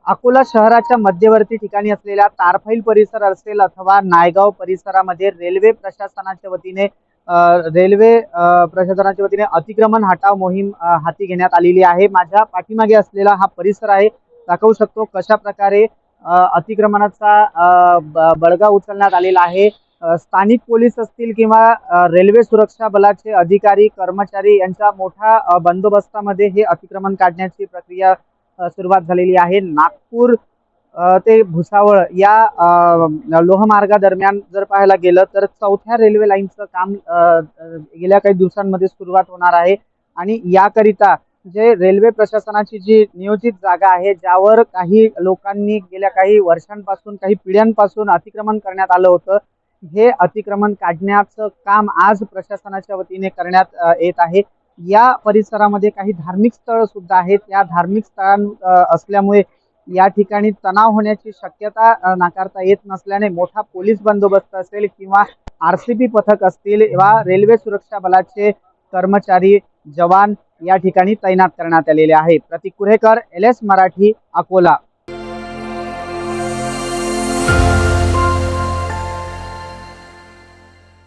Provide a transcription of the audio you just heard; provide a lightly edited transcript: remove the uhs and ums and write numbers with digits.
अकोला शहराच्या मध्यवर्ती ठिकाणी असलेल्या तारफैल परिसर असेल अथवा नायगाव परिसरामध्ये रेल्वे प्रशासनाच्या वतीने अतिक्रमण हटाव मोहीम हाती घेण्यात आलेली आहे। माझ्या पाठीमागे असलेला हा परिसर आहे, दाखवू शकतो कशा प्रकारे अतिक्रमणाचा बळगा उचलण्यात आलेला आहे। स्थानिक पोलीस असतील किंवा रेल्वे सुरक्षा बलाचे अधिकारी कर्मचारी यांच्या मोठ्या बंदोबस्तामध्ये हे अतिक्रमण काढण्याची प्रक्रिया सुरुवात झालेली आहे। नागपूर ते भुसावळ या लोहमार्गादरम्यान जर पाहायला गेलं तर चौथ्या रेल्वे लाईनचं काम गेल्या काही दिवसांमध्ये सुरुवात होणार आहे आणि याकरिता जे रेल्वे प्रशासनाची जी नियोजित जागा आहे, ज्यावर काही लोकांनी गेल्या काही वर्षांपासून काही पिढ्यांपासून अतिक्रमण करण्यात आलं होतं, हे अतिक्रमण काढण्याचं काम आज प्रशासनाच्या वतीने करण्यात येत आहे। या परिसरामध्ये काही धार्मिक स्थळ सुद्धा आहेत। या धार्मिक स्थळ असल्यामुळे या ठिकाणी तणाव होण्याची शक्यता नाकारता येत नसल्याने मोठा पोलीस बंदोबस्त असेल किंवा आरसीबी पथक असतील किंवा रेल्वे सुरक्षा बलाचे कर्मचारी जवान या ठिकाणी तैनात करण्यात आलेले आहे। प्रतीक कुरेकर, LS मराठी, अकोला।